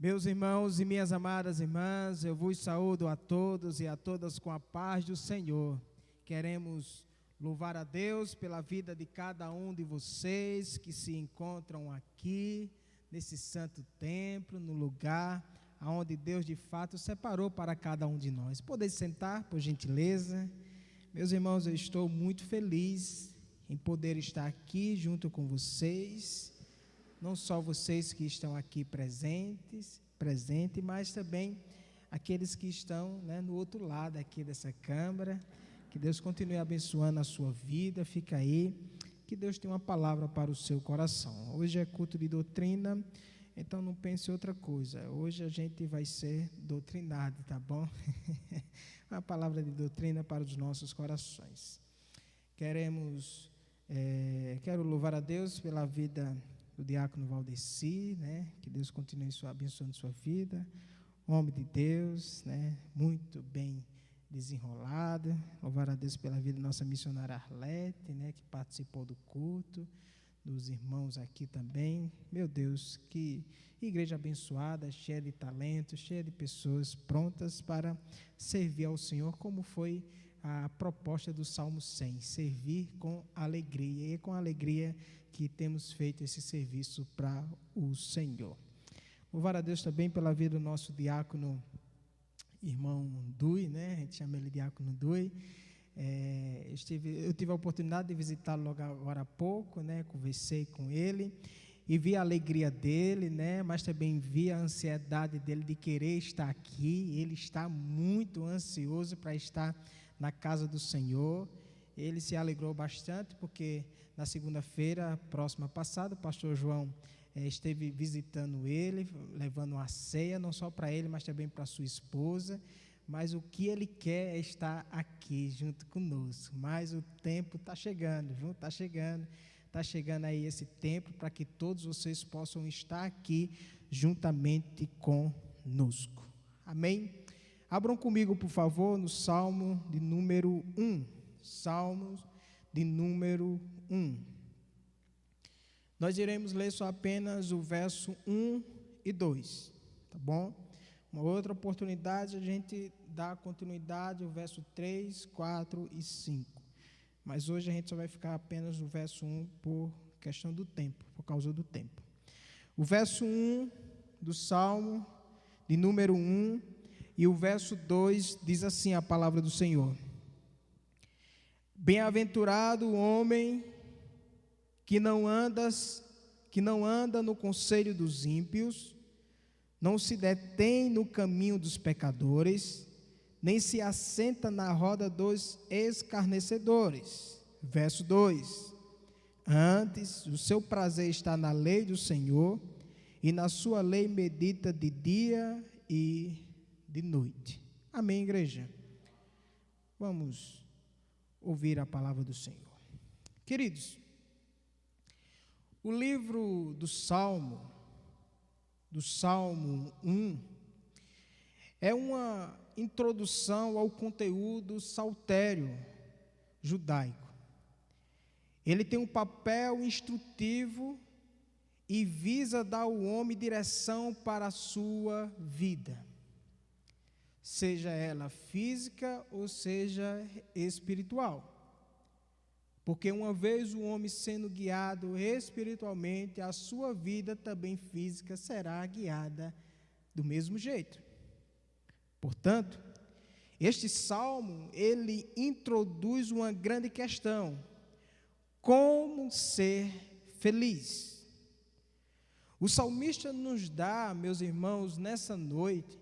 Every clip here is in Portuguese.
Meus irmãos e minhas amadas irmãs, eu vos saúdo a todos e a todas com a paz do Senhor. Queremos louvar a Deus pela vida de cada um de vocês que se encontram aqui, nesse santo templo, no lugar onde Deus de fato separou para cada um de nós. Podem sentar, por gentileza. Meus irmãos, eu estou muito feliz em poder estar aqui junto com vocês. Não só vocês que estão aqui presentes, mas também aqueles que estão, no outro lado aqui dessa câmara. Que Deus continue abençoando a sua vida, fica aí, que Deus tem uma palavra para o seu coração. Hoje é culto de doutrina, então não pense em outra coisa. Hoje a gente vai ser doutrinado, tá bom? Uma palavra de doutrina para os nossos corações. Quero louvar a Deus pela vida do diácono Valdeci, que Deus continue abençoando sua vida, homem de Deus, muito bem desenrolado. Louvar a Deus pela vida da nossa missionária Arlete, que participou do culto, dos irmãos aqui também. Meu Deus, que igreja abençoada, cheia de talentos, cheia de pessoas prontas para servir ao Senhor, como foi a proposta do Salmo 100, servir com alegria, e é com alegria que temos feito esse serviço para o Senhor. Louvar a Deus também pela vida do nosso diácono, irmão Dui, a gente chama ele diácono Dui. Eu tive a oportunidade de visitá-lo logo agora há pouco, conversei com ele e vi a alegria dele, mas também vi a ansiedade dele de querer estar aqui. Ele está muito ansioso para estar na casa do Senhor. Ele se alegrou bastante porque na segunda-feira próxima passada o pastor João esteve visitando ele, levando uma ceia, não só para ele, mas também para sua esposa. Mas o que ele quer é estar aqui junto conosco. Mas o tempo está chegando, viu? Está chegando aí esse tempo para que todos vocês possam estar aqui juntamente conosco. Amém? Abram comigo, por favor, no Salmo de número 1. Salmos de número 1. Nós iremos ler só apenas o verso 1 e 2, tá bom? Uma outra oportunidade a gente dá continuidade ao verso 3, 4 e 5. Mas hoje a gente só vai ficar apenas no verso 1 por questão do tempo, por causa do tempo. O verso 1 do Salmo de número 1 e o verso 2 diz assim a palavra do Senhor: Bem-aventurado o homem que não anda no conselho dos ímpios, não se detém no caminho dos pecadores, nem se assenta na roda dos escarnecedores. Verso 2: Antes, o seu prazer está na lei do Senhor, e na sua lei medita de dia e de noite. Amém, igreja? Vamos ouvir a palavra do Senhor. Queridos, o livro do Salmo 1, é uma introdução ao conteúdo saltério judaico. Ele tem um papel instrutivo e visa dar ao homem direção para a sua vida, seja ela física ou seja espiritual. Porque uma vez o homem sendo guiado espiritualmente, a sua vida também física será guiada do mesmo jeito. Portanto, este salmo, ele introduz uma grande questão: como ser feliz? O salmista nos dá, meus irmãos, nessa noite,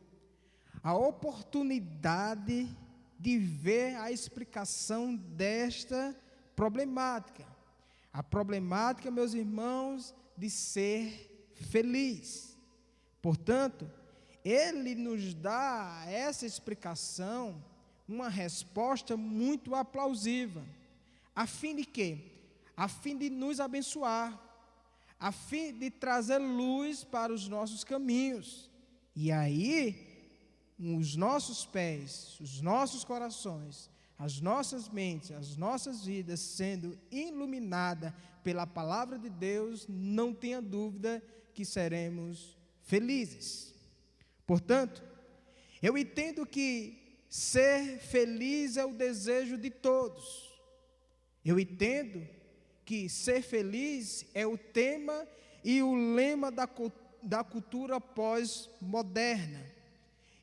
a oportunidade de ver a explicação desta problemática. A problemática, meus irmãos, de ser feliz. Portanto, ele nos dá essa explicação, uma resposta muito aplausível. A fim de quê? A fim de nos abençoar, a fim de trazer luz para os nossos caminhos. E aí, os nossos pés, os nossos corações, as nossas mentes, as nossas vidas sendo iluminadas pela palavra de Deus, não tenha dúvida que seremos felizes. Portanto, eu entendo que ser feliz é o desejo de todos. Eu entendo que ser feliz é o tema e o lema da cultura pós-moderna.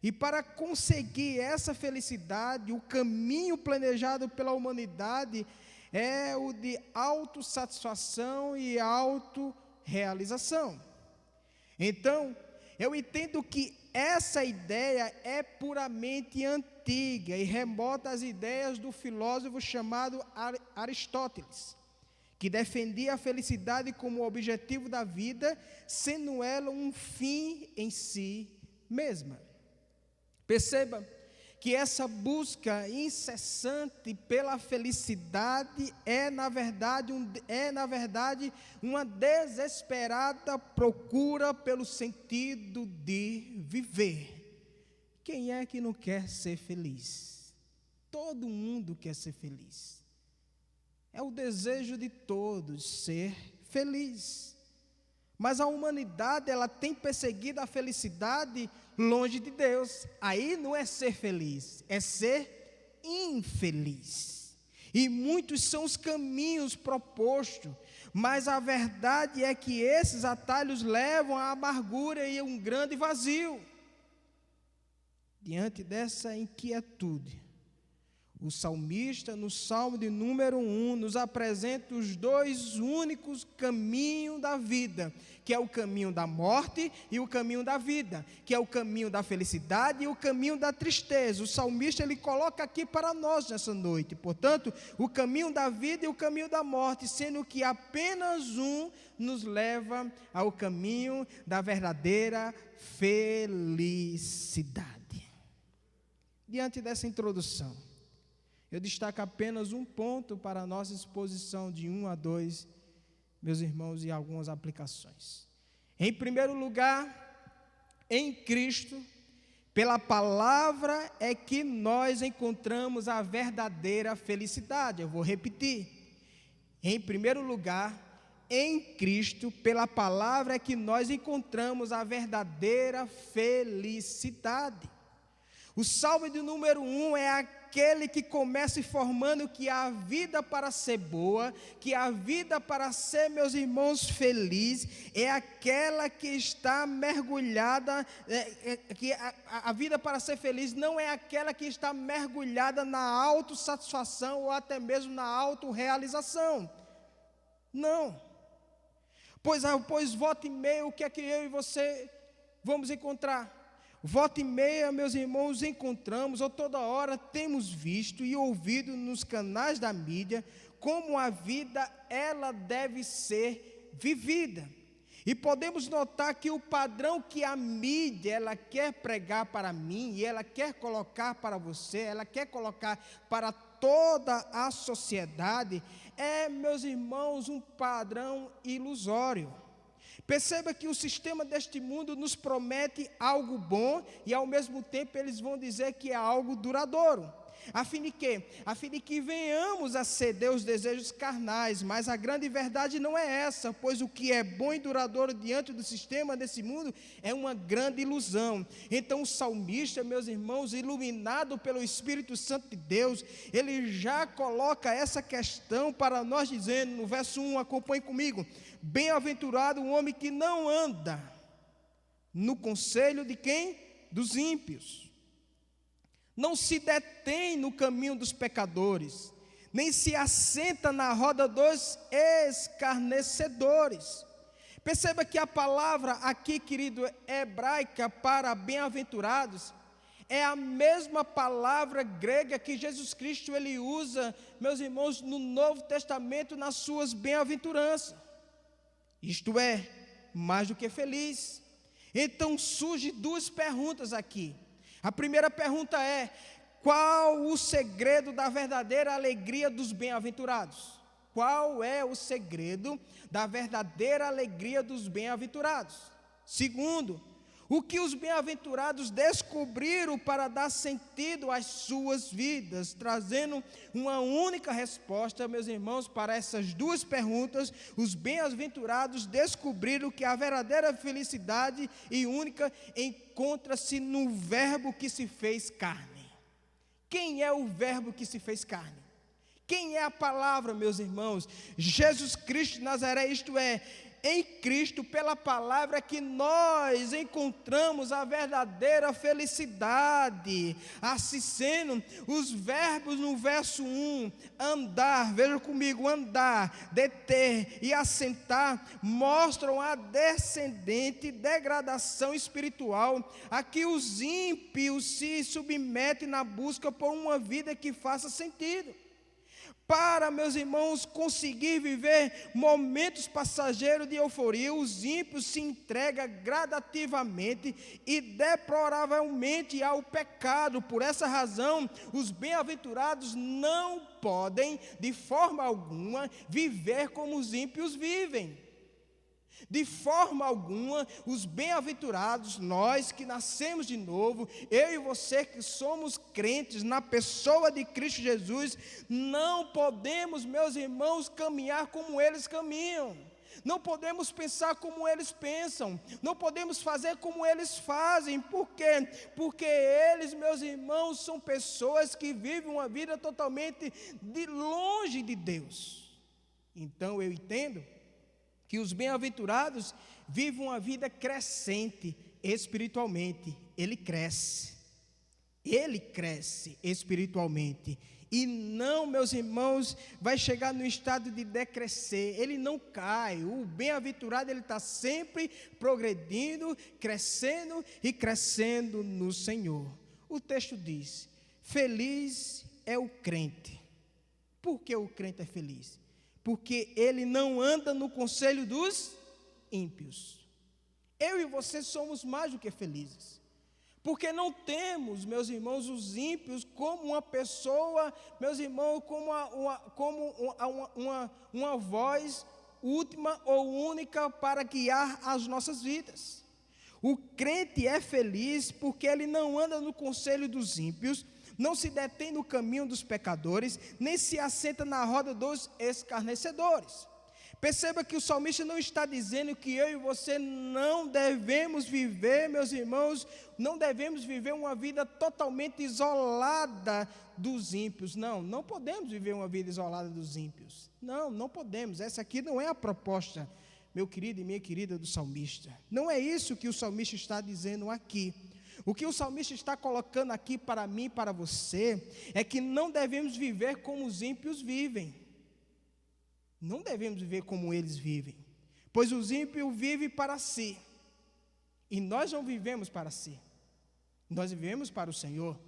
E para conseguir essa felicidade, o caminho planejado pela humanidade é o de autossatisfação e autorrealização. Então, eu entendo que essa ideia é puramente antiga e remota às ideias do filósofo chamado Aristóteles, que defendia a felicidade como objetivo da vida, sendo ela um fim em si mesma. Perceba que essa busca incessante pela felicidade é na verdade uma desesperada procura pelo sentido de viver. Quem é que não quer ser feliz? Todo mundo quer ser feliz. É o desejo de todos ser feliz. Mas a humanidade, ela tem perseguido a felicidade longe de Deus. Aí não é ser feliz, é ser infeliz. E muitos são os caminhos propostos, mas a verdade é que esses atalhos levam à amargura e a um grande vazio. Diante dessa inquietude, o salmista, no Salmo de número 1, nos apresenta os dois únicos caminhos da vida, que é o caminho da morte e o caminho da vida, que é o caminho da felicidade e o caminho da tristeza. O salmista, ele coloca aqui para nós nessa noite, portanto, o caminho da vida e o caminho da morte, sendo que apenas um nos leva ao caminho da verdadeira felicidade. Diante dessa introdução, eu destaco apenas um ponto para a nossa exposição de 1 a 2, meus irmãos, e algumas aplicações. Em primeiro lugar, em Cristo, pela palavra é que nós encontramos a verdadeira felicidade. Eu vou repetir. Em primeiro lugar, em Cristo, pela palavra é que nós encontramos a verdadeira felicidade. O Salmo de número 1 é aquele que começa informando que a vida para ser boa, que a vida para ser, meus irmãos, feliz, é aquela que está mergulhada, que a vida para ser feliz não é aquela que está mergulhada na autossatisfação ou até mesmo na autorrealização. Não. Pois volta e meia, o que é que eu e você vamos encontrar? Volta e meia, meus irmãos, encontramos, ou toda hora temos visto e ouvido nos canais da mídia, como a vida, ela deve ser vivida. E podemos notar que o padrão que a mídia, ela quer pregar para mim, e ela quer colocar para você, ela quer colocar para toda a sociedade, é, meus irmãos, um padrão ilusório. Perceba que o sistema deste mundo nos promete algo bom e ao mesmo tempo eles vão dizer que é algo duradouro. A fim de quê? A fim de que venhamos a ceder os desejos carnais, mas a grande verdade não é essa, pois o que é bom e duradouro diante do sistema desse mundo é uma grande ilusão. Então o salmista, meus irmãos, iluminado pelo Espírito Santo de Deus, ele já coloca essa questão para nós dizendo, no verso 1, acompanhe comigo: bem-aventurado o homem que não anda no conselho de quem? Dos ímpios. Não se detém no caminho dos pecadores, nem se assenta na roda dos escarnecedores. Perceba que a palavra aqui, querido, hebraica para bem-aventurados, é a mesma palavra grega que Jesus Cristo ele usa, meus irmãos, no Novo Testamento, nas suas bem-aventuranças. Isto é, mais do que feliz. Então surgem duas perguntas aqui. A primeira pergunta é: qual o segredo da verdadeira alegria dos bem-aventurados? Qual é o segredo da verdadeira alegria dos bem-aventurados? Segundo, O que os bem-aventurados descobriram para dar sentido às suas vidas, trazendo uma única resposta, meus irmãos, para essas duas perguntas. Os bem-aventurados descobriram que a verdadeira felicidade e única encontra-se no Verbo que se fez carne. Quem é o Verbo que se fez carne? Quem é a palavra, meus irmãos? Jesus Cristo de Nazaré, isto é, em Cristo, pela palavra, que nós encontramos a verdadeira felicidade. Assim sendo, os verbos no verso 1, andar, veja comigo, andar, deter e assentar, mostram a descendente degradação espiritual a que os ímpios se submetem na busca por uma vida que faça sentido. Para, meus irmãos, conseguir viver momentos passageiros de euforia, os ímpios se entregam gradativamente e deploravelmente ao pecado. Por essa razão, os bem-aventurados não podem, de forma alguma, viver como os ímpios vivem. De forma alguma, os bem-aventurados, nós que nascemos de novo, eu e você que somos crentes na pessoa de Cristo Jesus, não podemos, meus irmãos, caminhar como eles caminham. Não podemos pensar como eles pensam, não podemos fazer como eles fazem. Por quê? Porque eles, meus irmãos, são pessoas que vivem uma vida totalmente de longe de Deus. Então eu entendo que os bem-aventurados vivem uma vida crescente espiritualmente. Ele cresce espiritualmente, e não, meus irmãos, vai chegar no estado de decrescer. Ele não cai. O bem-aventurado, ele está sempre progredindo, crescendo e crescendo no Senhor. O texto diz: feliz é o crente. Por que o crente é feliz? Porque ele não anda no conselho dos ímpios. Eu e você somos mais do que felizes, porque não temos, meus irmãos, os ímpios como uma pessoa, meus irmãos, como uma voz última ou única para guiar as nossas vidas. O crente é feliz porque ele não anda no conselho dos ímpios, não se detém no caminho dos pecadores, nem se assenta na roda dos escarnecedores. Perceba que o salmista não está dizendo que eu e você não devemos viver, meus irmãos, não devemos viver uma vida totalmente isolada dos ímpios. Não podemos viver uma vida isolada dos ímpios. Não podemos. Essa aqui não é a proposta, meu querido e minha querida, do salmista. Não é isso que o salmista está dizendo aqui. O que o salmista está colocando aqui para mim e para você é que não devemos viver como os ímpios vivem. Não devemos viver como eles vivem, pois os ímpios vivem para si, e nós não vivemos para si, nós vivemos para o Senhor.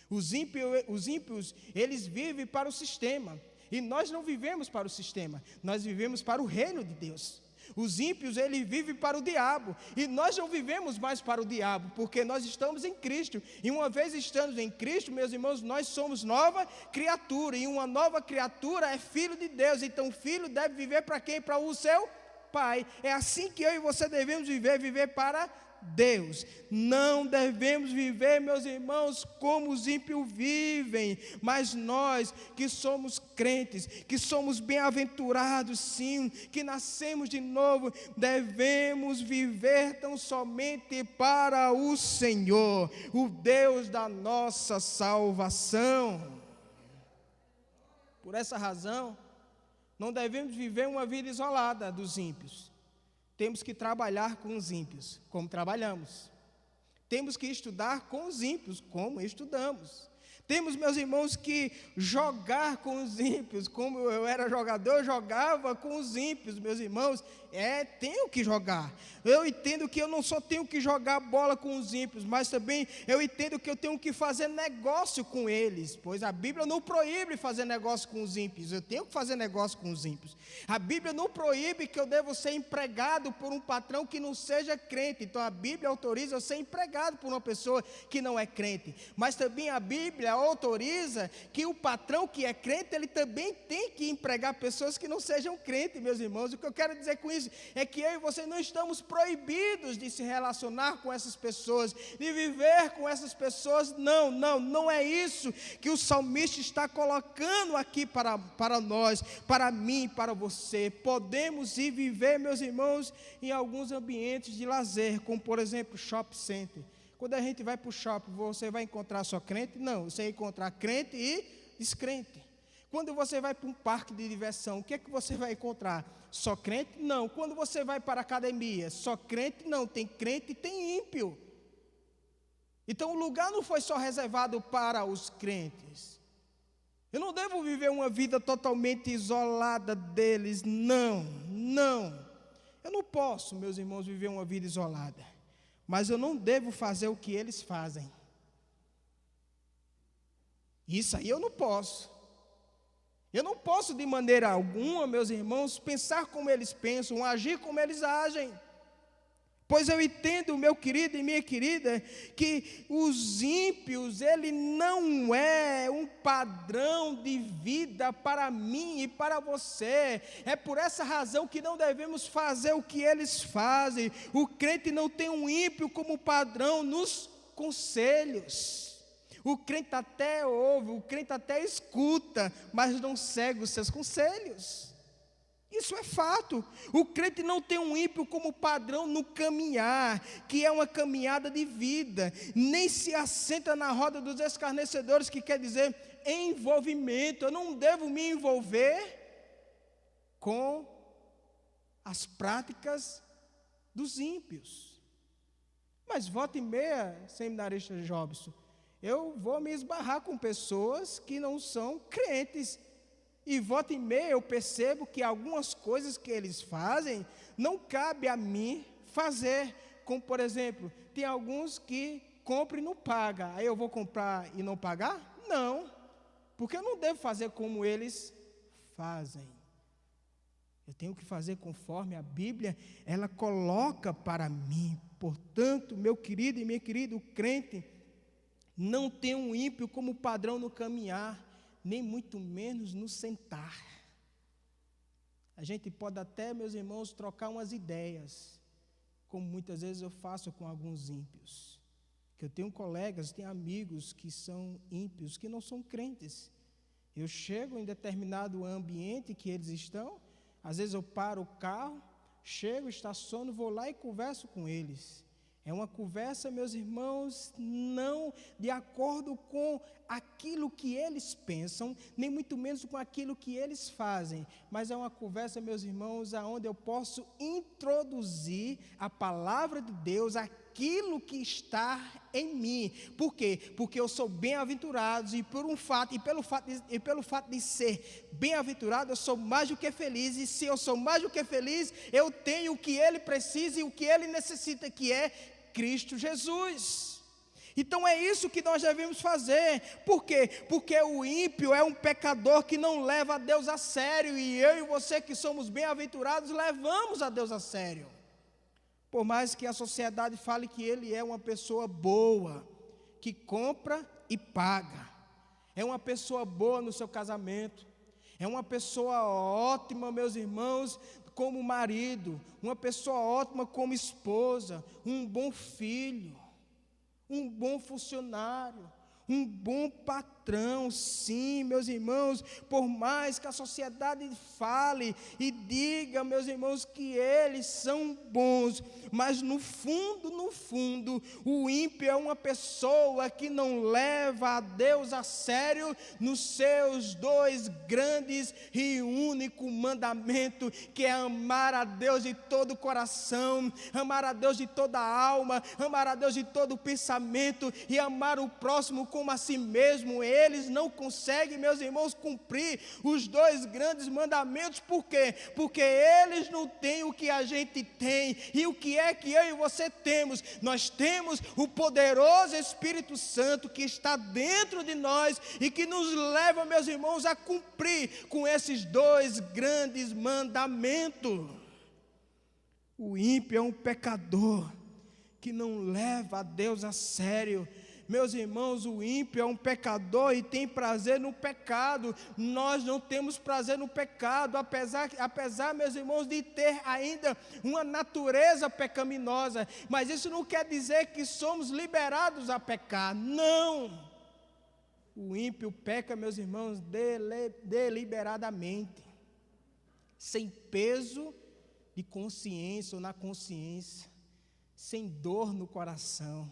Os ímpios, eles vivem para o sistema, e nós não vivemos para o sistema, nós vivemos para o reino de Deus. Os ímpios, eles vivem para o diabo, e nós não vivemos mais para o diabo, porque nós estamos em Cristo, e uma vez estando em Cristo, meus irmãos, nós somos nova criatura, e uma nova criatura é filho de Deus. Então o filho deve viver para quem? Para o seu Pai. É assim que eu e você devemos viver para Deus. Não devemos viver, meus irmãos, como os ímpios vivem, mas nós que somos crentes, que somos bem-aventurados, sim, que nascemos de novo, devemos viver tão somente para o Senhor, o Deus da nossa salvação. Por essa razão, não devemos viver uma vida isolada dos ímpios. Temos que trabalhar com os ímpios, como trabalhamos. Temos que estudar com os ímpios, como estudamos. Temos, meus irmãos, que jogar com os ímpios. Como eu era jogador, eu jogava com os ímpios, meus irmãos. Tenho que jogar. Eu entendo que eu não só tenho que jogar bola com os ímpios, mas também eu entendo que eu tenho que fazer negócio com eles, pois a Bíblia não proíbe fazer negócio com os ímpios. Eu tenho que fazer negócio com os ímpios. A Bíblia não proíbe que eu devo ser empregado por um patrão que não seja crente. Então a Bíblia autoriza eu ser empregado por uma pessoa que não é crente. Mas também a Bíblia autoriza que o patrão que é crente, ele também tem que empregar pessoas que não sejam crentes, meus irmãos. O que eu quero dizer com isso? diz é que eu e você não estamos proibidos de se relacionar com essas pessoas, de viver com essas pessoas. Não é isso que o salmista está colocando aqui para nós, para mim, para você. Podemos ir viver, meus irmãos, em alguns ambientes de lazer, como por exemplo, shopping center. Quando a gente vai para o shopping, você vai encontrar só crente? Não, você vai encontrar crente e descrente. Quando você vai para um parque de diversão, o que é que você vai encontrar? Só crente? Não. Quando você vai para a academia, só crente? Não, tem crente e tem ímpio. Então o lugar não foi só reservado para os crentes. Eu não devo viver uma vida totalmente isolada deles, não. Eu não posso, meus irmãos, viver uma vida isolada. Mas eu não devo fazer o que eles fazem. Isso aí eu não posso. Eu não posso de maneira alguma, meus irmãos, pensar como eles pensam, agir como eles agem. Pois eu entendo, meu querido e minha querida, que os ímpios, ele não é um padrão de vida para mim e para você. É por essa razão que não devemos fazer o que eles fazem. O crente não tem um ímpio como padrão nos conselhos. O crente até ouve, o crente até escuta, mas não segue os seus conselhos. Isso é fato. O crente não tem um ímpio como padrão no caminhar, que é uma caminhada de vida, nem se assenta na roda dos escarnecedores, que quer dizer envolvimento. Eu não devo me envolver com as práticas dos ímpios. Mas volta e meia, seminarista Jobson, eu vou me esbarrar com pessoas que não são crentes. E volta e meia eu percebo que algumas coisas que eles fazem não cabe a mim fazer. Como por exemplo, tem alguns que compram e não pagam. Aí eu vou comprar e não pagar? Não, porque eu não devo fazer como eles fazem. Eu tenho que fazer conforme a Bíblia, ela coloca para mim. Portanto, meu querido e minha querida, o crente não tem um ímpio como padrão no caminhar, nem muito menos no sentar. A gente pode até, meus irmãos, trocar umas ideias, como muitas vezes eu faço com alguns ímpios. Que eu tenho colegas, tenho amigos que são ímpios, que não são crentes. Eu chego em determinado ambiente que eles estão, às vezes eu paro o carro, chego, estaciono, vou lá e converso com eles. É uma conversa, meus irmãos, não de acordo com aquilo que eles pensam, nem muito menos com aquilo que eles fazem, mas é uma conversa, meus irmãos, onde eu posso introduzir a palavra de Deus, aquilo que está em mim. Por quê? Porque eu sou bem-aventurado e pelo fato de ser bem-aventurado, eu sou mais do que feliz, e se eu sou mais do que feliz, eu tenho o que ele precisa e o que ele necessita, que é Cristo Jesus. Então é isso que nós devemos fazer. Por quê? Porque o ímpio é um pecador que não leva a Deus a sério, e eu e você que somos bem-aventurados levamos a Deus a sério. Por mais que a sociedade fale que ele é uma pessoa boa, que compra e paga, é uma pessoa boa no seu casamento, é uma pessoa ótima, meus irmãos, como marido, uma pessoa ótima como esposa, um bom filho, um bom funcionário, um bom patrão. Sim, meus irmãos, por mais que a sociedade fale e diga, meus irmãos, que eles são bons, mas no fundo, o ímpio é uma pessoa que não leva a Deus a sério nos seus dois grandes e único mandamento, que é amar a Deus de todo o coração, amar a Deus de toda a alma, amar a Deus de todo o pensamento e amar o próximo como a si mesmo. Eles não conseguem, meus irmãos, cumprir os dois grandes mandamentos. Por quê? Porque eles não têm o que a gente tem. E o que é que eu e você temos? Nós temos o poderoso Espírito Santo que está dentro de nós e que nos leva, meus irmãos, a cumprir com esses dois grandes mandamentos. O ímpio é um pecador que não leva a Deus a sério. Meus irmãos, o ímpio é um pecador e tem prazer no pecado. Nós não temos prazer no pecado, apesar, meus irmãos, de ter ainda uma natureza pecaminosa. Mas isso não quer dizer que somos liberados a pecar. Não! O ímpio peca, meus irmãos, deliberadamente, sem peso de consciência ou na consciência, sem dor no coração.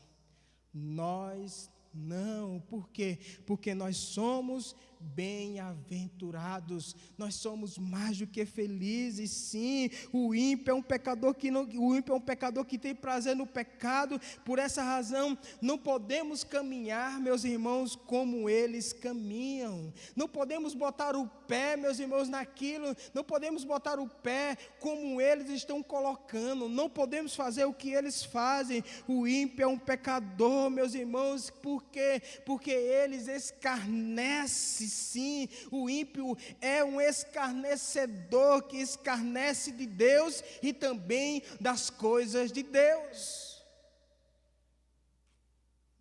Nós não, por quê? Porque nós somos bem-aventurados, nós somos mais do que felizes. Sim, o ímpio é um pecador que tem prazer no pecado. Por essa razão, não podemos caminhar, meus irmãos, como eles caminham. Não podemos botar o pé, meus irmãos, naquilo. Não podemos botar o pé como eles estão colocando. Não podemos fazer o que eles fazem. O ímpio é um pecador, meus irmãos, porque eles escarnecem. Sim, o ímpio é um escarnecedor que escarnece de Deus e também das coisas de Deus.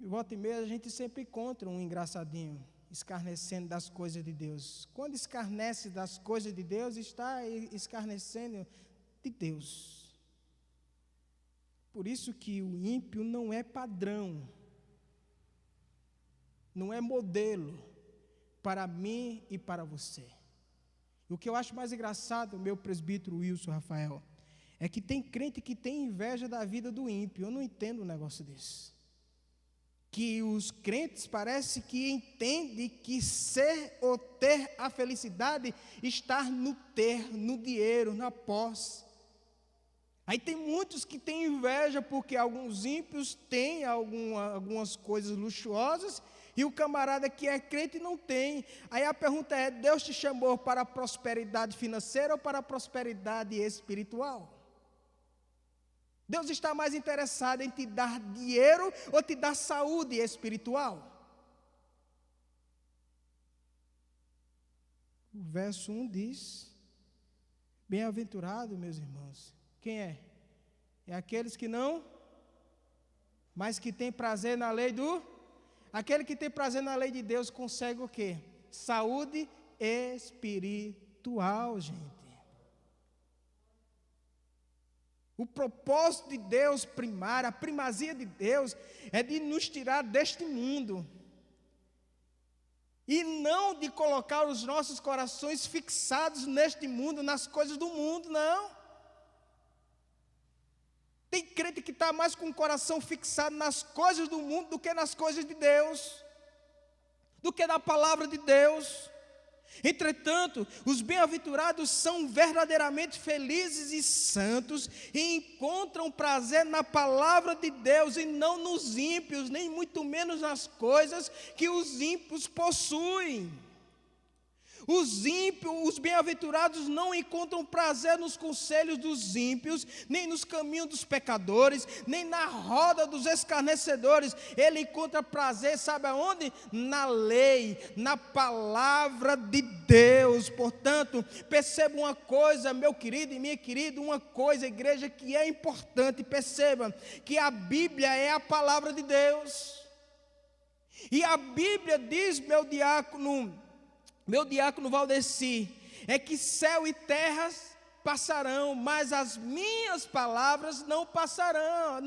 E volta e meia a gente sempre encontra um engraçadinho escarnecendo das coisas de Deus. Quando escarnece das coisas de Deus, está escarnecendo de Deus. Por isso que o ímpio não é padrão, não é modelo para mim e para você. E o que eu acho mais engraçado, meu presbítero Wilson Rafael, é que tem crente que tem inveja da vida do ímpio. Eu não entendo um negócio desse. Que os crentes parece que entendem que ser ou ter a felicidade está no ter, no dinheiro, na posse. Aí tem muitos que têm inveja porque alguns ímpios têm algumas coisas luxuosas e o camarada que é crente não tem. Aí a pergunta é: Deus te chamou para a prosperidade financeira ou para a prosperidade espiritual? Deus está mais interessado em te dar dinheiro ou te dar saúde espiritual? O verso 1 diz: bem-aventurado, meus irmãos. Quem é? É aqueles que não, mas que tem prazer na lei aquele que tem prazer na lei de Deus consegue o quê? Saúde espiritual, gente. O propósito de Deus primário, a primazia de Deus é de nos tirar deste mundo e não de colocar os nossos corações fixados neste mundo, nas coisas do mundo, não. Tem crente que está mais com o coração fixado nas coisas do mundo do que nas coisas de Deus, do que na palavra de Deus. Entretanto, os bem-aventurados são verdadeiramente felizes e santos e encontram prazer na palavra de Deus e não nos ímpios, nem muito menos nas coisas que os ímpios possuem. Os ímpios, os bem-aventurados não encontram prazer nos conselhos dos ímpios, nem nos caminhos dos pecadores, nem na roda dos escarnecedores. Ele encontra prazer, sabe aonde? Na lei, na palavra de Deus. Portanto, perceba uma coisa, meu querido e minha querida, uma coisa, igreja, que é importante. Perceba que a Bíblia é a palavra de Deus. E a Bíblia diz, meu diácono Valdeci, é que céu e terras passarão, mas as minhas palavras não passarão.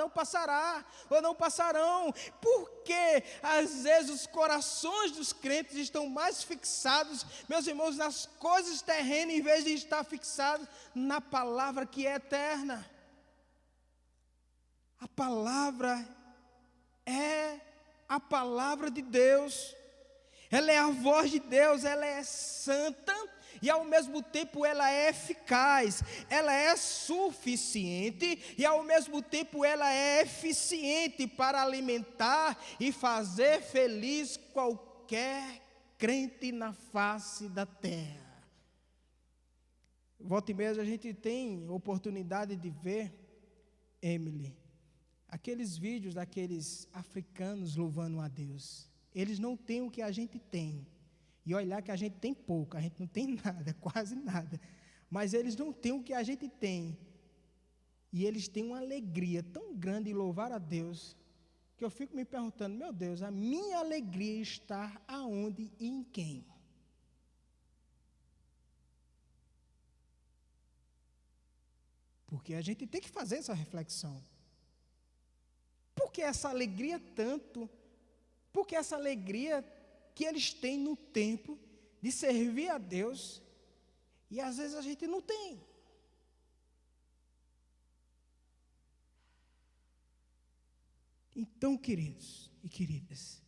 Porque às vezes os corações dos crentes estão mais fixados, meus irmãos, nas coisas terrenas, em vez de estar fixados na palavra que é eterna. A palavra é a palavra de Deus. Ela é a voz de Deus, ela é santa e ao mesmo tempo ela é eficaz, ela é suficiente e ao mesmo tempo ela é eficiente para alimentar e fazer feliz qualquer crente na face da terra. Volta e meia a gente tem oportunidade de ver, Emily, aqueles vídeos daqueles africanos louvando a Deus. Eles não têm o que a gente tem. E olhar que a gente tem pouco, a gente não tem nada, quase nada. Mas eles não têm o que a gente tem. E eles têm uma alegria tão grande em louvar a Deus, que eu fico me perguntando, meu Deus, a minha alegria está aonde e em quem? Porque a gente tem que fazer essa reflexão. Por que essa alegria tanto? Por que essa alegria que eles têm no tempo de servir a Deus e às vezes a gente não tem? Então, queridos e queridas,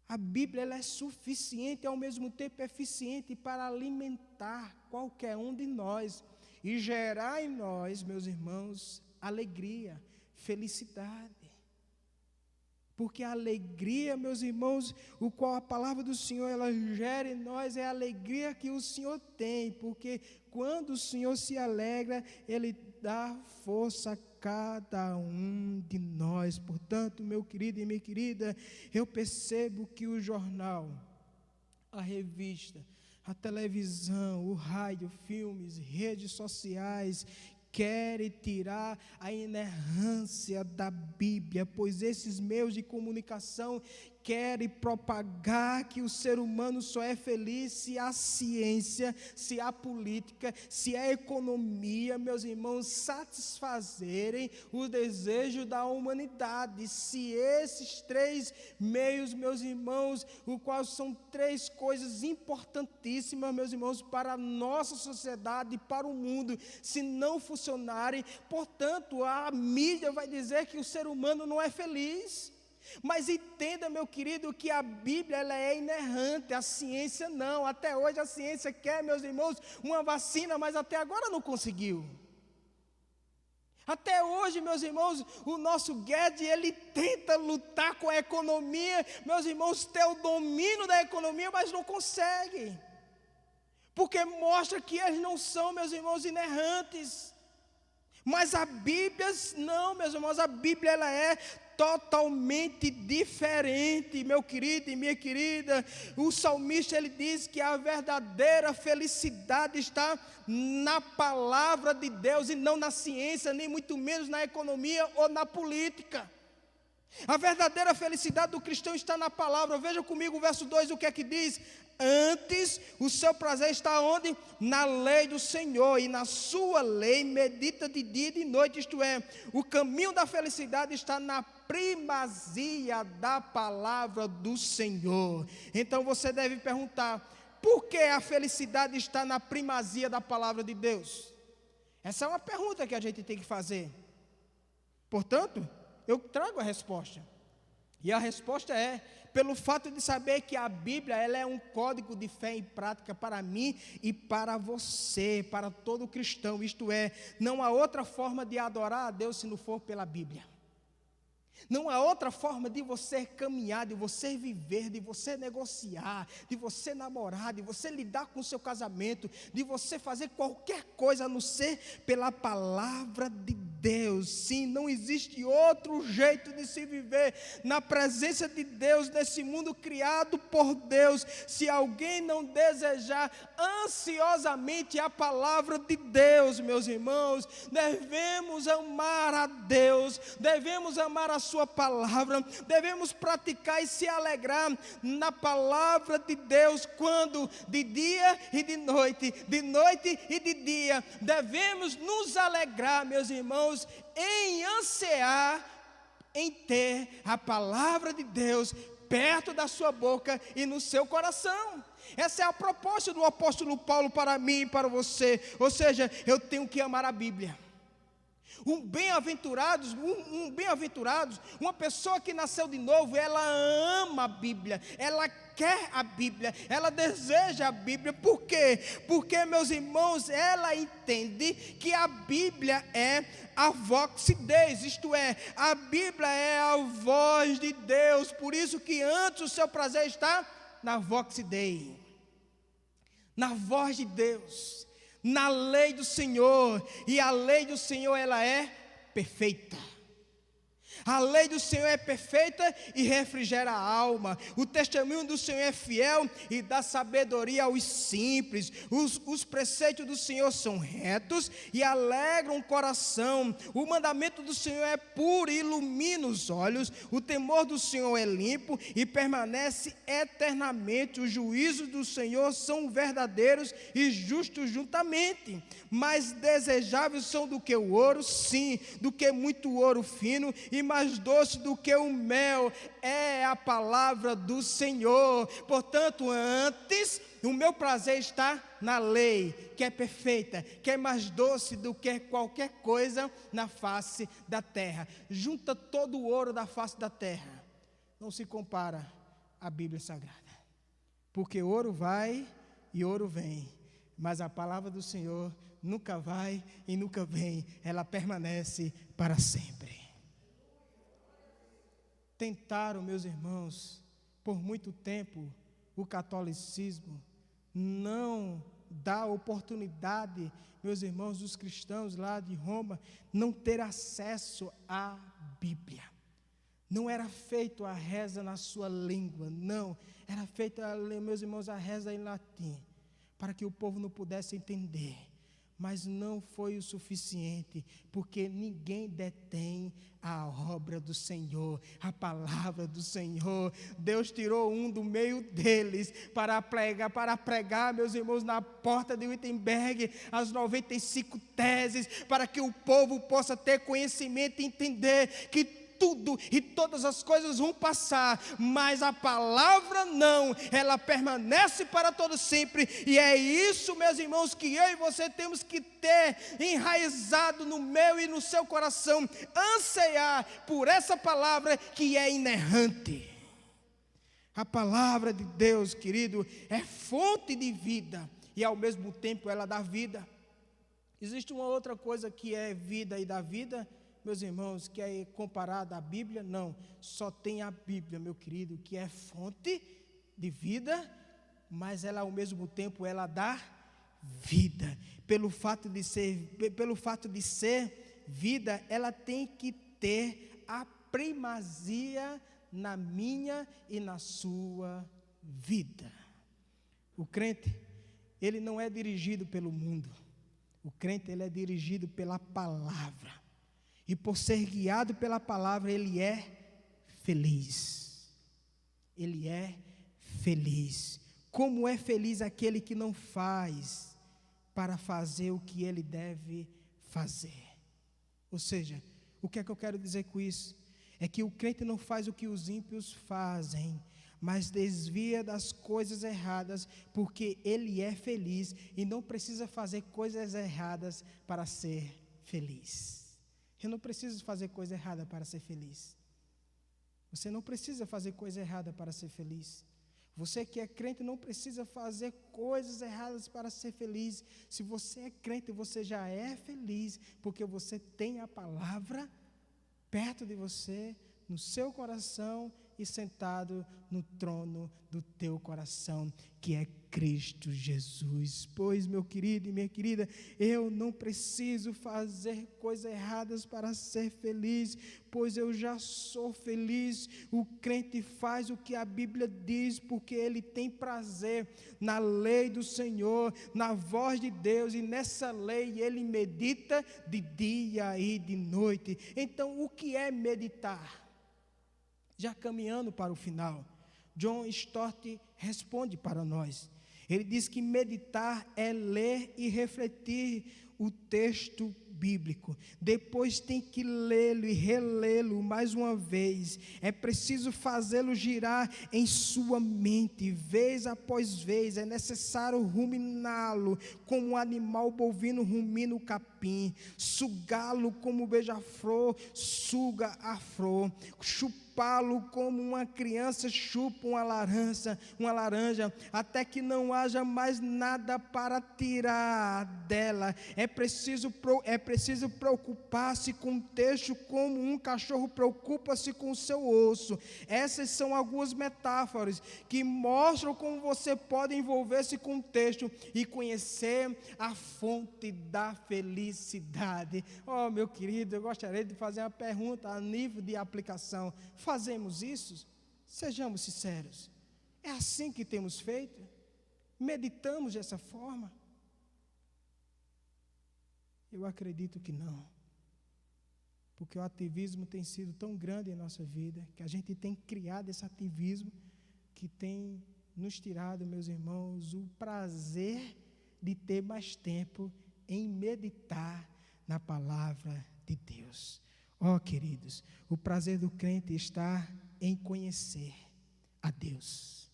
a Bíblia ela é suficiente e ao mesmo tempo eficiente para alimentar qualquer um de nós e gerar em nós, meus irmãos, alegria, felicidade. Porque a alegria, meus irmãos, o qual a palavra do Senhor ela gera em nós é a alegria que o Senhor tem, porque quando o Senhor se alegra, Ele dá força a cada um de nós. Portanto, meu querido e minha querida, eu percebo que o jornal, a revista, a televisão, o rádio, filmes, redes sociais, querem tirar a inerrância da Bíblia, pois esses meios de comunicação querem propagar que o ser humano só é feliz se a ciência, se a política, se a economia, meus irmãos, satisfazerem os desejos da humanidade. Se esses três meios, meus irmãos, o qual são três coisas importantíssimas, meus irmãos, para a nossa sociedade e para o mundo, se não funcionarem, portanto, a mídia vai dizer que o ser humano não é feliz. Mas entenda, meu querido, que a Bíblia ela é inerrante, a ciência não. Até hoje a ciência quer, meus irmãos, uma vacina, mas até agora não conseguiu. Até hoje, meus irmãos, o nosso Guedes, ele tenta lutar com a economia, meus irmãos, ter o domínio da economia, mas não consegue. Porque mostra que eles não são, meus irmãos, inerrantes. Mas a Bíblia, não, meus irmãos, a Bíblia ela é totalmente diferente, meu querido e minha querida. O salmista ele diz que a verdadeira felicidade está na palavra de Deus e não na ciência, nem muito menos na economia ou na política. A verdadeira felicidade do cristão está na palavra. Veja comigo o verso 2, o que é que diz? Antes, o seu prazer está onde? Na lei do Senhor, e na sua lei medita de dia e de noite, isto é, o caminho da felicidade está na primazia da palavra do Senhor. Então você deve perguntar, por que a felicidade está na primazia da palavra de Deus? Essa é uma pergunta que a gente tem que fazer. Portanto, eu trago a resposta. E a resposta é, pelo fato de saber que a Bíblia ela é um código de fé e prática para mim e para você, para todo cristão. Isto é, não há outra forma de adorar a Deus se não for pela Bíblia. Não há outra forma de você caminhar, de você viver, de você negociar, de você namorar, de você lidar com o seu casamento, de você fazer qualquer coisa a não ser pela palavra de Deus. Sim, não existe outro jeito de se viver na presença de Deus, nesse mundo criado por Deus, se alguém não desejar ansiosamente a palavra de Deus, meus irmãos. Devemos amar a Deus, devemos amar a sua palavra, devemos praticar e se alegrar na palavra de Deus, quando de dia e de noite e de dia, devemos nos alegrar, meus irmãos, em ansiar, em ter a palavra de Deus perto da sua boca e no seu coração. Essa é a proposta do apóstolo Paulo para mim e para você, ou seja, eu tenho que amar a Bíblia. Um bem-aventurado, uma pessoa que nasceu de novo, ela ama a Bíblia, ela quer a Bíblia, ela deseja a Bíblia. Por quê? Porque, meus irmãos, ela entende que a Bíblia é a vox Deus, isto é, a Bíblia é a voz de Deus. Por isso que antes o seu prazer está na vox Dei, na voz de Deus, na lei do Senhor. E a lei do Senhor ela é perfeita. A lei do Senhor é perfeita e refrigera a alma. O testemunho do Senhor é fiel e dá sabedoria aos simples. Os preceitos do Senhor são retos e alegram o coração. O mandamento do Senhor é puro e ilumina os olhos. O temor do Senhor é limpo e permanece eternamente. Os juízos do Senhor são verdadeiros e justos juntamente. Mais desejáveis são do que o ouro, sim, do que muito ouro fino, e mais doce do que o mel é a palavra do Senhor. Portanto, antes, o meu prazer está na lei, que é perfeita, que é mais doce do que qualquer coisa na face da terra. Junta todo o ouro da face da terra, não se compara à Bíblia Sagrada, porque ouro vai e ouro vem, mas a palavra do Senhor nunca vai e nunca vem, ela permanece para sempre. Tentaram, meus irmãos, por muito tempo, o catolicismo não dá oportunidade, meus irmãos, dos cristãos lá de Roma, não ter acesso à Bíblia. Não era feito a reza na sua língua, não. Era feita, meus irmãos, a reza em latim, para que o povo não pudesse entender. Mas não foi o suficiente, porque ninguém detém a obra do Senhor, a palavra do Senhor. Deus tirou um do meio deles para pregar, meus irmãos, na porta de Wittenberg, as 95 teses, para que o povo possa ter conhecimento e entender que tudo e todas as coisas vão passar, mas a palavra não, ela permanece para todo sempre. E é isso, meus irmãos, que eu e você temos que ter enraizado no meu e no seu coração, anseiar por essa palavra que é inerrante. A palavra de Deus, querido, é fonte de vida e ao mesmo tempo ela dá vida. Existe uma outra coisa que é vida e dá vida, meus irmãos, que é comparada à Bíblia? Não, só tem a Bíblia, meu querido, que é fonte de vida, mas ela ao mesmo tempo ela dá vida. Pelo fato de ser vida, ela tem que ter a primazia na minha e na sua vida. O crente, ele não é dirigido pelo mundo. O crente, ele é dirigido pela palavra. E por ser guiado pela palavra, ele é feliz. Ele é feliz. Como é feliz aquele que não faz para fazer o que ele deve fazer. Ou seja, o que é que eu quero dizer com isso? É que o crente não faz o que os ímpios fazem, mas desvia das coisas erradas, porque ele é feliz e não precisa fazer coisas erradas para ser feliz. Eu não preciso fazer coisa errada para ser feliz. Você não precisa fazer coisa errada para ser feliz. Você que é crente não precisa fazer coisas erradas para ser feliz. Se você é crente, você já é feliz, porque você tem a palavra perto de você, no seu coração e sentado no trono do teu coração, que é Cristo Jesus. Pois, meu querido e minha querida, eu não preciso fazer coisas erradas para ser feliz, pois eu já sou feliz. O crente faz o que a Bíblia diz, porque ele tem prazer na lei do Senhor, na voz de Deus, e nessa lei ele medita de dia e de noite. Então, o que é meditar? Já caminhando para o final, John Stott responde para nós. Ele diz que meditar é ler e refletir o texto bíblico. Depois tem que lê-lo e relê-lo mais uma vez. É preciso fazê-lo girar em sua mente, vez após vez. É necessário ruminá-lo como um animal bovino rumina o capim, sugá-lo como o beija-flor suga a flor, chupá-lo como uma criança chupa uma laranja, até que não haja mais nada para tirar dela. É preciso preocupar-se com o texto como um cachorro preocupa-se com o seu osso. Essas são algumas metáforas que mostram como você pode envolver-se com o texto e conhecer a fonte da felicidade. felicidade. Oh, meu querido, eu gostaria de fazer uma pergunta a nível de aplicação. Fazemos isso? Sejamos sinceros. É assim que temos feito? Meditamos dessa forma? Eu acredito que não. Porque o ativismo tem sido tão grande em nossa vida, que a gente tem criado esse ativismo que tem nos tirado, meus irmãos, o prazer de ter mais tempo em meditar na palavra de Deus. Oh, queridos, o prazer do crente está em conhecer a Deus.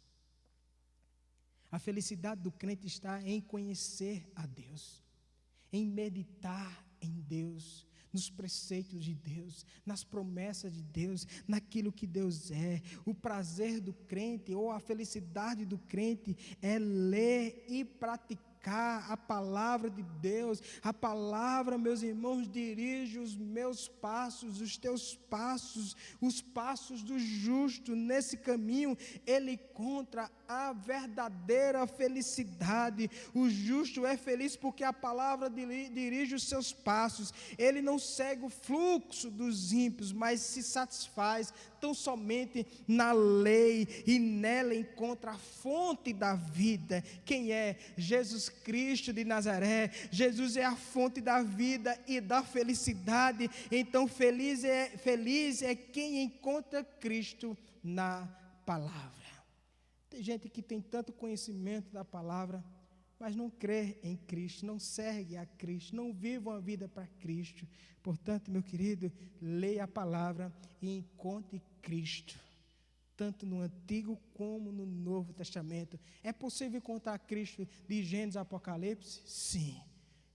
A felicidade do crente está em conhecer a Deus, em meditar em Deus, nos preceitos de Deus, nas promessas de Deus, naquilo que Deus é. O prazer do crente ou a felicidade do crente é ler e praticar a palavra de Deus. A palavra, meus irmãos, dirige os meus passos, os teus passos, os passos do justo. Nesse caminho, ele encontra a verdadeira felicidade. O justo é feliz porque a palavra dirige os seus passos. Ele não segue o fluxo dos ímpios, mas se satisfaz tão somente na lei, e nela encontra a fonte da vida. Quem é? Jesus Cristo de Nazaré. Jesus é a fonte da vida e da felicidade. Então feliz é quem encontra Cristo na palavra. Tem gente que tem tanto conhecimento da palavra, mas não crê em Cristo, não segue a Cristo, não vive uma vida para Cristo. Portanto, meu querido, leia a palavra e encontre Cristo, tanto no Antigo como no Novo Testamento. É possível encontrar Cristo de Gênesis a Apocalipse? Sim,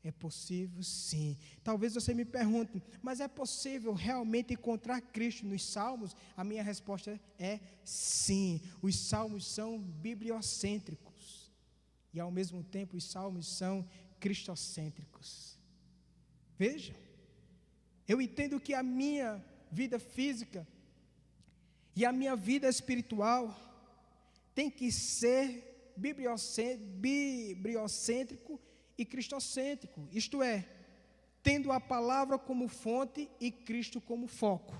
é possível, sim. Talvez você me pergunte, mas é possível realmente encontrar Cristo nos Salmos? A minha resposta é sim. Os Salmos são bibliocêntricos e, ao mesmo tempo, os Salmos são cristocêntricos. Veja, eu entendo que a minha vida física e a minha vida espiritual tem que ser bibliocêntrico e cristocêntrico, isto é, tendo a palavra como fonte e Cristo como foco.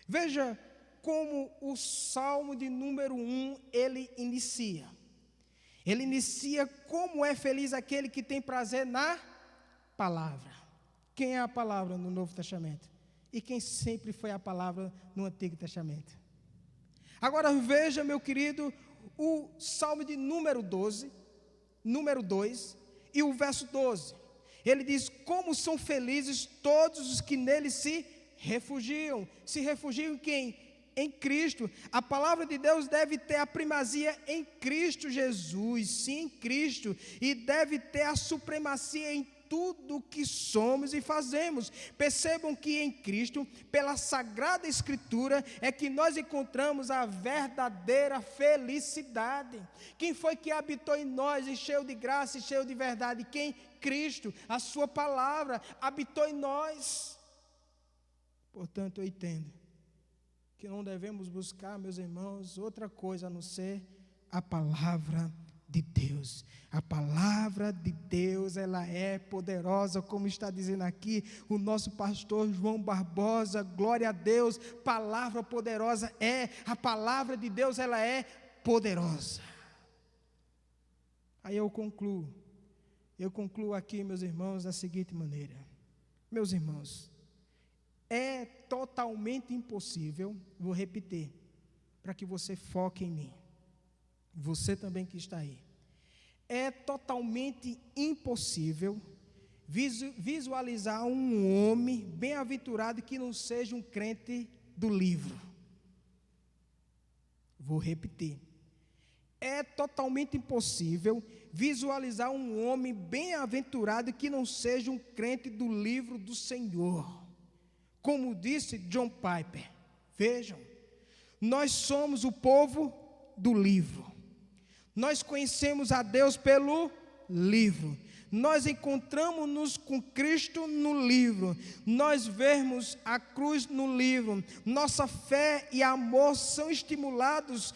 Veja como o Salmo de número 1, ele inicia. Ele inicia como é feliz aquele que tem prazer na palavra. Quem é a palavra no Novo Testamento? E quem sempre foi a palavra no Antigo Testamento? Agora veja, meu querido, o Salmo de número 2, e o verso 12. Ele diz: como são felizes todos os que nele se refugiam. Se refugiam em quem? Em Cristo. A palavra de Deus deve ter a primazia em Cristo Jesus, sim, em Cristo, e deve ter a supremacia em tudo o que somos e fazemos. Percebam que em Cristo, pela Sagrada Escritura, é que nós encontramos a verdadeira felicidade. Quem foi que habitou em nós, e cheio de graça e cheio de verdade? Quem? Cristo. A sua palavra habitou em nós. Portanto, eu entendo que não devemos buscar, meus irmãos, outra coisa a não ser a palavra de Deus. A palavra de Deus, ela é poderosa, como está dizendo aqui o nosso pastor João Barbosa. Glória a Deus, palavra poderosa a palavra de Deus, ela é poderosa. Aí eu concluo aqui, meus irmãos, da seguinte maneira. Meus irmãos, é totalmente impossível, vou repetir, para que você foque em mim, você também que está aí, é totalmente impossível visualizar um homem bem-aventurado que não seja um crente do livro. Vou repetir, é totalmente impossível visualizar um homem bem-aventurado que não seja um crente do livro do Senhor. Como disse John Piper, vejam, nós somos o povo do livro. Nós conhecemos a Deus pelo livro. nós encontramos-nos com Cristo no livro, nós vemos a cruz no livro, nossa fé e amor são estimulados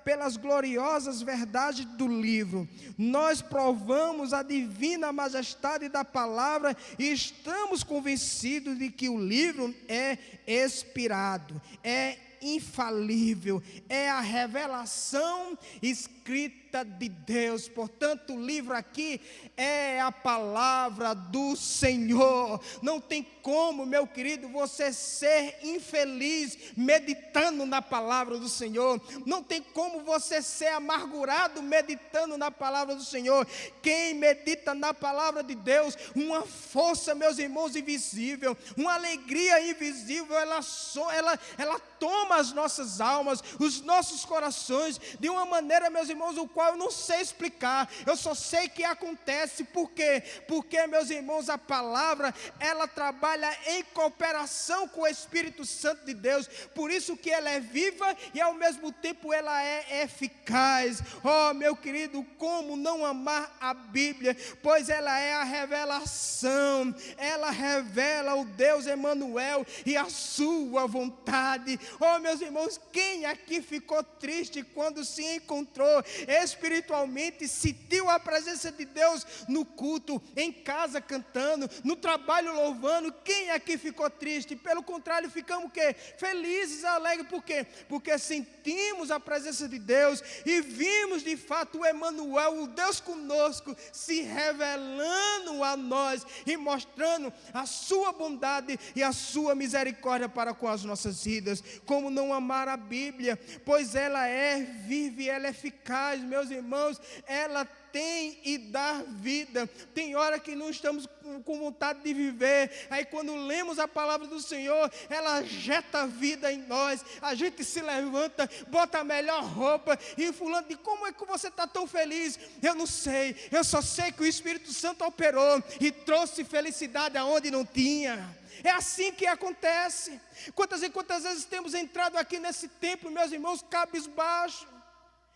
pelas gloriosas verdades do livro. Nós provamos a divina majestade da palavra e estamos convencidos de que o livro é inspirado, é infalível, é a revelação escrita de Deus. Portanto, o livro aqui é a palavra do Senhor. Não tem como, meu querido, você ser infeliz meditando na palavra do Senhor. Não tem como você ser amargurado meditando na palavra do Senhor. Quem medita na palavra de Deus, uma força, meus irmãos, invisível, uma alegria invisível, ela toma as nossas almas, os nossos corações, de uma maneira, meus irmãos, o qual eu não sei explicar. Eu só sei que acontece. Por quê? Porque, meus irmãos, a palavra, ela trabalha em cooperação com o Espírito Santo de Deus. Por isso que ela é viva e ao mesmo tempo ela é eficaz. Oh, meu querido, como não amar a Bíblia? Pois ela é a revelação. Ela revela o Deus Emanuel e a sua vontade. Oh, meus irmãos, quem aqui ficou triste quando se encontrou espiritualmente, sentiu a presença de Deus no culto, em casa cantando, no trabalho louvando? Quem aqui ficou triste? Pelo contrário, ficamos o quê? Felizes, alegres. Por quê? Porque sentimos a presença de Deus e vimos de fato o Emanuel, o Deus conosco, se revelando a nós e mostrando a sua bondade e a sua misericórdia para com as nossas vidas. Como não amar a Bíblia? Pois ela é viva e ela é eficaz, meus irmãos. Ela tem e dá vida. Tem hora que não estamos com vontade de viver, aí quando lemos a palavra do Senhor, ela jeta vida em nós. A gente se levanta, bota a melhor roupa, e fulano diz: como é que você está tão feliz? Eu não sei, eu só sei que o Espírito Santo operou e trouxe felicidade aonde não tinha. É assim que acontece. Quantas e quantas vezes temos entrado aqui nesse templo, meus irmãos, cabisbaixo,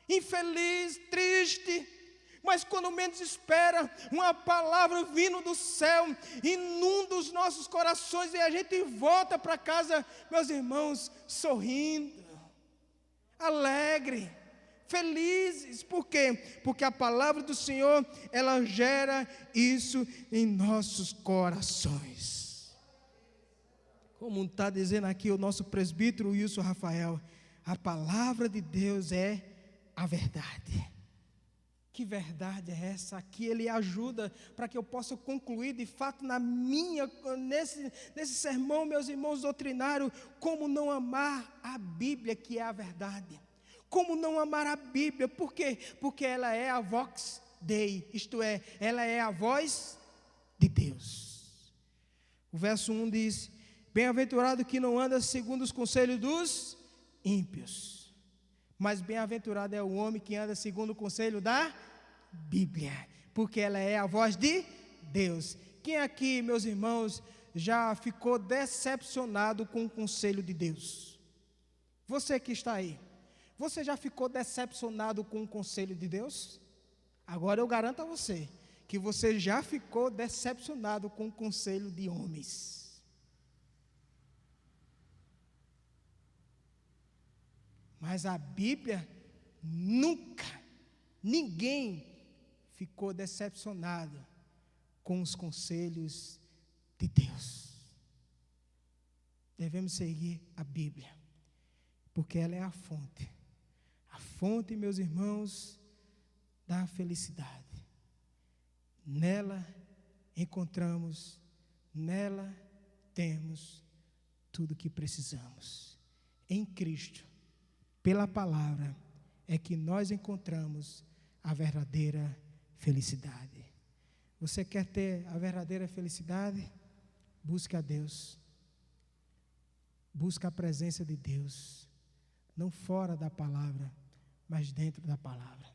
infeliz, triste, mas quando menos espera, uma palavra vindo do céu inunda os nossos corações e a gente volta para casa, meus irmãos, sorrindo, alegre, felizes. Por quê? Porque a palavra do Senhor, ela gera isso em nossos corações. Como está dizendo aqui o nosso presbítero Wilson Rafael, a palavra de Deus é a verdade. Que verdade é essa? Aqui ele ajuda para que eu possa concluir de fato nesse sermão, meus irmãos, doutrinário, como não amar a Bíblia, que é a verdade. Como não amar a Bíblia? Por quê? Porque ela é a vox Dei, isto é, ela é a voz de Deus. O verso 1 diz: bem-aventurado que não anda segundo os conselhos dos ímpios, mas bem-aventurado é o homem que anda segundo o conselho da Bíblia, porque ela é a voz de Deus. Quem aqui, meus irmãos, já ficou decepcionado com o conselho de Deus? Você que está aí, você já ficou decepcionado com o conselho de Deus? Agora eu garanto a você que você já ficou decepcionado com o conselho de homens. Mas a Bíblia nunca, ninguém ficou decepcionado com os conselhos de Deus. Devemos seguir a Bíblia, porque ela é a fonte, meus irmãos, da felicidade. Nela encontramos, nela temos tudo o que precisamos. Em Cristo, pela palavra, é que nós encontramos a verdadeira felicidade. Você quer ter a verdadeira felicidade? Busque a Deus. Busque a presença de Deus. Não fora da palavra, mas dentro da palavra.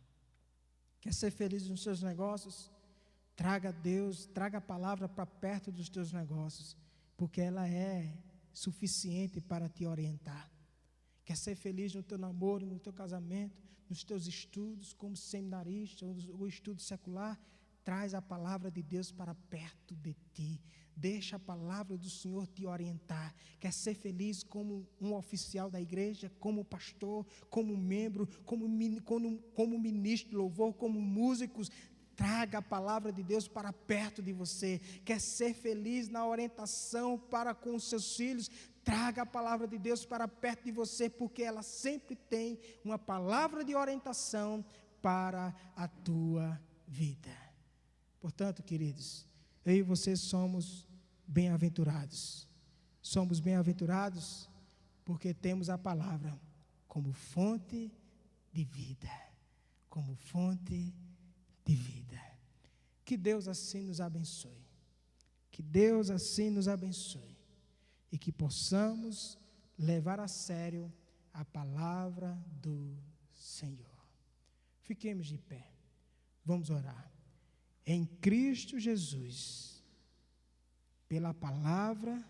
Quer ser feliz nos seus negócios? Traga Deus, traga a palavra para perto dos teus negócios, porque ela é suficiente para te orientar. Quer ser feliz no teu namoro, no teu casamento, nos teus estudos como seminarista, ou estudo secular? traz a palavra de Deus para perto de ti. Deixa a palavra do Senhor te orientar. Quer ser feliz como um oficial da igreja, como pastor, como membro, como ministro de louvor, como músicos. Traga a palavra de Deus para perto de você. Quer ser feliz na orientação para com os seus filhos? Traga a palavra de Deus para perto de você, porque ela sempre tem uma palavra de orientação para a tua vida. Portanto, queridos, eu e você somos bem-aventurados. Somos bem-aventurados porque temos a palavra como fonte de vida. Como fonte de vida. Que Deus assim nos abençoe. Que Deus assim nos abençoe. E que possamos levar a sério a palavra do Senhor. Fiquemos de pé. Vamos orar. Em Cristo Jesus, pela palavra,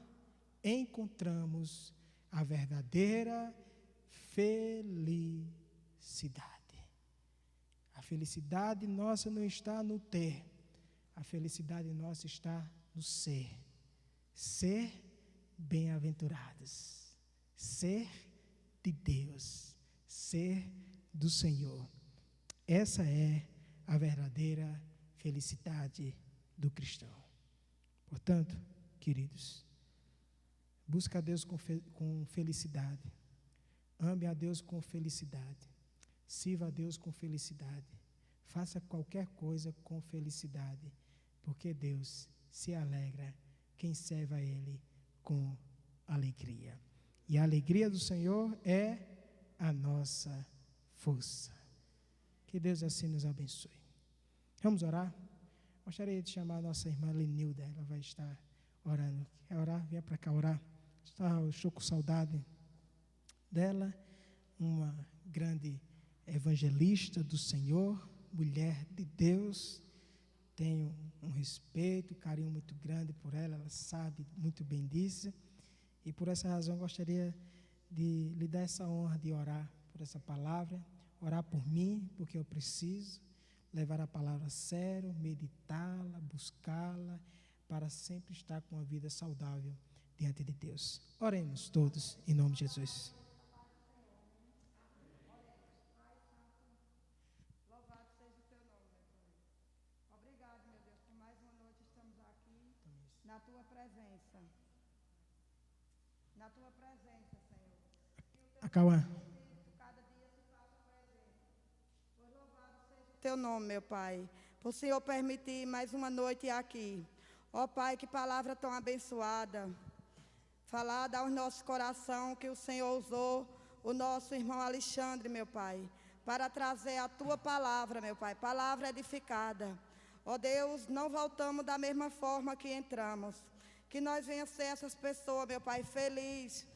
encontramos a verdadeira felicidade. A felicidade nossa não está no ter, a felicidade nossa está no ser. Ser bem-aventurados, ser de Deus, ser do Senhor. Essa é a verdadeira felicidade do cristão. Portanto, queridos, busca a Deus com felicidade, ame a Deus com felicidade, sirva a Deus com felicidade, faça qualquer coisa com felicidade, porque Deus se alegra quem serve a Ele com alegria. E a alegria do Senhor é a nossa força. Que Deus assim nos abençoe. Vamos orar? Gostaria de chamar a nossa irmã Lenilda, ela vai estar orando. Quer orar? Venha para cá orar. Estou com saudade dela, uma grande evangelista do Senhor, mulher de Deus. Tenho um respeito, um carinho muito grande por ela, ela sabe muito bem disso. E por essa razão gostaria de lhe dar essa honra de orar por essa palavra, orar por mim, porque eu preciso levar a palavra a sério, meditá-la, buscá-la, para sempre estar com uma vida saudável diante de Deus. Oremos todos, em nome de Jesus. Louvado seja o teu nome, meu Pai. Obrigado, meu Deus, por mais uma noite estamos aqui na tua presença. Na tua presença, Senhor. Acauã. Cada dia se faça presente. Pois louvado seja o teu nome, meu Pai. Por o Senhor permitir mais uma noite aqui. Ó Pai, que palavra tão abençoada. Falada aos nossos corações, que o Senhor usou o nosso irmão Alexandre, meu Pai, para trazer a tua palavra, meu Pai, palavra edificada. Ó Deus, não voltamos da mesma forma que entramos. Que nós venhamos ser essas pessoas, meu Pai, feliz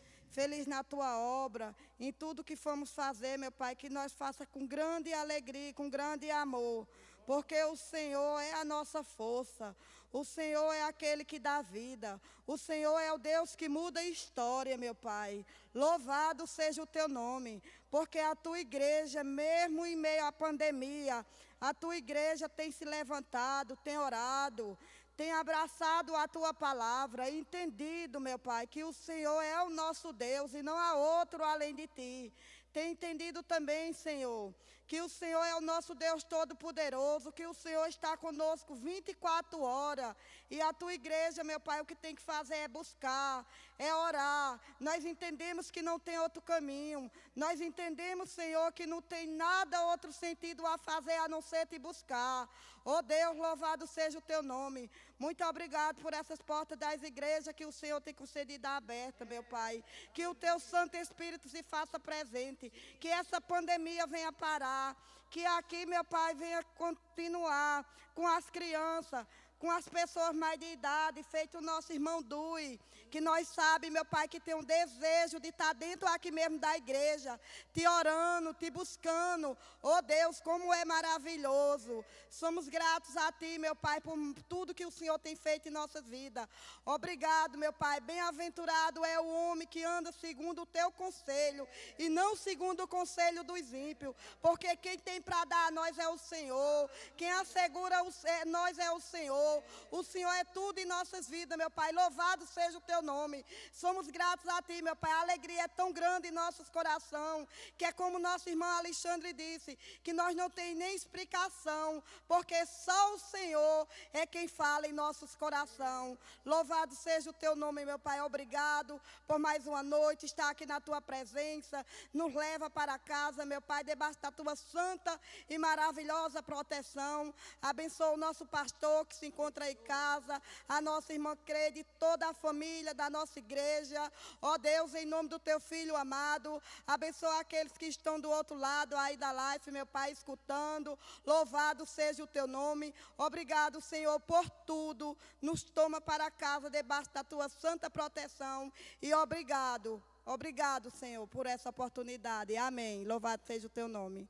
na tua obra, em tudo que formos fazer, meu Pai, que nós faça com grande alegria, com grande amor, porque o Senhor é a nossa força, o Senhor é aquele que dá vida, o Senhor é o Deus que muda a história, meu Pai. Louvado seja o teu nome, porque a tua igreja, mesmo em meio à pandemia, a tua igreja tem se levantado, tem orado, tem abraçado a tua palavra, entendido, meu Pai, que o Senhor é o nosso Deus e não há outro além de ti. Tem entendido também, Senhor, que o Senhor é o nosso Deus Todo-Poderoso, que o Senhor está conosco 24 horas. E a tua igreja, meu Pai, o que tem que fazer é buscar, é orar. Nós entendemos que não tem outro caminho. Nós entendemos, Senhor, que não tem nada outro sentido a fazer a não ser te buscar. Oh Deus, louvado seja o teu nome. Muito obrigado por essas portas das igrejas que o Senhor tem concedido aberta, meu Pai. Que o teu Santo Espírito se faça presente. Que essa pandemia venha parar. Que aqui, meu Pai, venha continuar com as crianças, com as pessoas mais de idade, feito o nosso irmão Dui, que nós sabemos, meu Pai, que tem um desejo de estar dentro aqui mesmo da igreja, te orando, te buscando. Oh Deus, como é maravilhoso. Somos gratos a Ti, meu Pai, por tudo que o Senhor tem feito em nossas vidas. Obrigado, meu Pai. Bem-aventurado é o homem que anda segundo o Teu conselho e não segundo o conselho dos ímpios, porque quem tem para dar a nós é o Senhor, quem assegura nós é o Senhor. O Senhor é tudo em nossas vidas, meu Pai. Louvado seja o Teu nome. Somos gratos a Ti, meu Pai. A alegria é tão grande em nossos corações, que é como nosso irmão Alexandre disse, que nós não tem nem explicação, porque só o Senhor é quem fala em nossos corações. Louvado seja o Teu nome, meu Pai. Obrigado por mais uma noite estar aqui na Tua presença. Nos leva para casa, meu Pai, debaixo da Tua santa e maravilhosa proteção. Abençoa o nosso pastor que se encontra em casa, a nossa irmã Crede, toda a família da nossa igreja. Ó Deus, em nome do Teu Filho amado, abençoa aqueles que estão do outro lado aí da live, meu Pai, escutando. Louvado seja o Teu nome. Obrigado, Senhor, por tudo. Nos toma para casa debaixo da Tua santa proteção. E obrigado, Senhor, por essa oportunidade. Amém. Louvado seja o Teu nome.